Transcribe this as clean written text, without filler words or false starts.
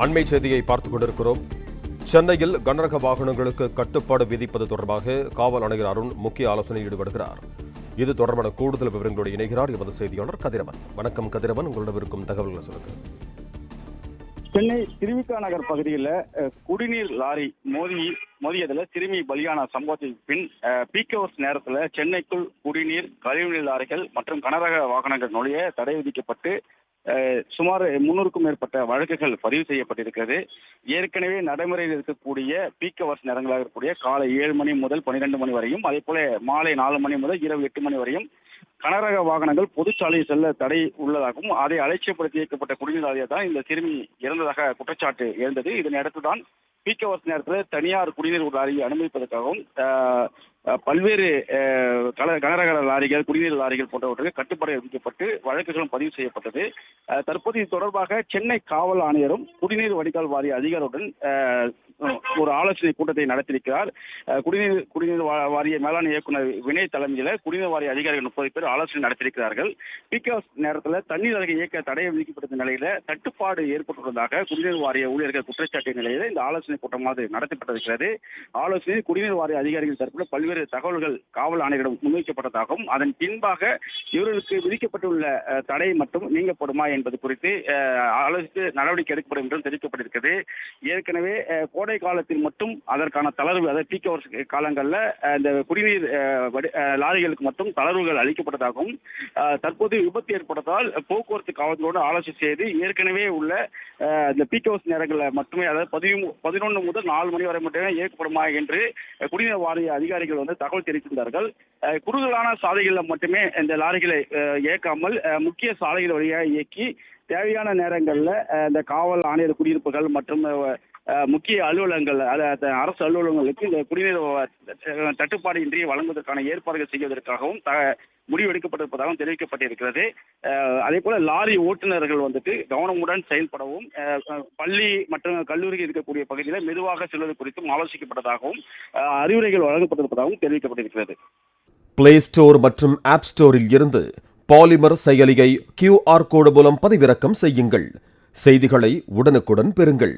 அண்மை செய்தியை பார்த்துக் கொண்டிருக்கிறோம். சென்னையில் கனரக வாகனங்களுக்கு கட்டுப்பாடு விதிப்பது தொடர்பாக காவல் ஆணையர் அருண் முக்கிய ஆலோசனையில் ஈடுபடுகிறார். இது தொடர்பான கூடுதல் விவரங்களோடு இணைகிறார் எமது செய்தியாளர் கதிரவன். வணக்கம் கதிரவன், உங்களிடம் இருக்கும் தகவல்களை சொல்லுங்க. சென்னை திருவிக நகர் பகுதியில் குடிநீர் லாரி மோதியதில் சிறுமி பலியான சம்பவத்தின் பின் பீக் ஹவர்ஸ் நேரத்தில் சென்னைக்குள் குடிநீர், கழிவுநீர் லாரிகள் மற்றும் கனரக வாகனங்கள் நுழைய தடை விதிக்கப்பட்டு சுமார் 300க்கும் மேற்பட்ட வழக்குகள் பதிவு செய்யப்பட்டிருக்கிறது. ஏற்கனவே நடைமுறையில் இருக்கக்கூடிய பீக் ஹவர்ஸ் நேரங்களாக இருக்கக்கூடிய காலை 7 மணி முதல் 12 மணி வரையும், அதே போல மாலை 4 மணி முதல் இரவு 8 மணி வரையும் கனரக வாகனங்கள் பொதுச்சாலையில் செல்ல தடை உள்ளதாகவும், அதை அலட்சியப்படுத்தி இயக்கப்பட்ட குடிநீர் லாரியை தான் இந்த சிறுமி இறந்ததாக குற்றச்சாட்டு எழுந்தது. இதனை அடுத்துதான் பீக் ஹவர்ஸ் நேரத்தில் தனியார் குடிநீர் லாரியை அனுமதிப்பதற்காகவும் பல்வேறு கனரக லாரிகள், குடிநீர் லாரிகள் போன்றவற்றுக்கு கட்டுப்பாடு விதிக்கப்பட்டு வழக்குகளும் பதிவு செய்யப்பட்டது. தற்போது இது தொடர்பாக சென்னை காவல் ஆணையரும் குடிநீர் வடிகால் வாரிய அதிகாரியுடன் ஒரு ஆலோசனை கூட்டத்தை நடத்தியிருக்கிறார். குடிநீர் வாரிய மேலாண் இயக்குநர் வினய் தலைமையில் குடிநீர் வாரிய அதிகாரிகள் 30 பேர் ஆலோசனை நடத்தியிருக்கிறார்கள். பீக் ஹவர்ஸ் நேரத்தில் தண்ணீர் அருகே இயக்க தடை விதிக்கப்பட்ட நிலையில தட்டுப்பாடு ஏற்பட்டுள்ளதாக குடிநீர் வாரிய ஊழியர்கள் குற்றச்சாட்டிய நிலையில இந்த ஆலோசனை கூட்டமானது நடத்தப்பட்டிருக்கிறது. ஆலோசனையில் குடிநீர் வாரிய அதிகாரிகள் தரப்பில் பல்வேறு தகவல்கள் காவல் ஆணையரிடம் முன்வைக்கப்பட்டதாகவும், அதன் பின்பாக இவர்களுக்கு விதிக்கப்பட்டுள்ள தடை மட்டும் நீங்கப்படுமா என்பது குறித்து ஆலோசித்து நடவடிக்கை எடுக்கப்படும் என்றும் தெரிவிக்கப்பட்டிருக்கிறது. ஏற்கனவே கோடை காலத்தில் மட்டும் அதற்கான தளர்வு, அதாவது பீக் ஹவர்ஸ் காலங்களில் இந்த குடிநீர் லாரிகளுக்கு மட்டும் தளர்வுகள் அளிக்கப்பட்டதாகவும், தற்போது விபத்து ஏற்பட்டதால் போக்குவரத்து காவல்துறையோடு ஆலோசனை செய்து ஏற்கனவே உள்ள இந்த பீக் ஹவர்ஸ் நேரங்களில் மட்டுமே, அதாவது 11 முதல் 4 மணி வரை மட்டுமே இயக்கப்படுமா என்று குடிநீர் வாரிய அதிகாரிகள் தகவல் தெரிவித்திருந்தார்கள். குறுகலான சாலைகளில் மட்டுமே இந்த லாரிகளை இயக்காமல் முக்கிய சாலைகள் வழியாக இயக்கி தேவையான நேரங்களில் இந்த காவல் ஆணையர் குடியிருப்புகள் மற்றும் முக்கிய அலுவலகங்கள், அரசு அலுவலகங்களுக்கு இந்த குடிநீர் தட்டுப்பாடு இன்றி வழங்குவதற்கான ஏற்பாடுகள் செய்வதற்காகவும் முடிவெடுக்கப்பட்டிருப்பதாகவும் தெரிவிக்கப்பட்டிருக்கிறது. அதே போல லாரி ஓட்டுநர்கள் கவனமுடன் செயல்படவும், பள்ளி மற்றும் கல்லூரியில் இருக்கக்கூடிய பகுதியில் மெதுவாக செல்வது குறித்தும் ஆலோசிக்கப்பட்டதாகவும் அறிவுரைகள் வழங்கப்பட்டிருப்பதாகவும் தெரிவிக்கப்பட்டிருக்கிறது. பிளே ஸ்டோர் மற்றும் ஆப் ஸ்டோரில் இருந்து பாலிமர் செயலியை QR கோடு மூலம் பதிவிறக்கம் செய்யுங்கள். செய்திகளை உடனுக்குடன் பெறுங்கள்.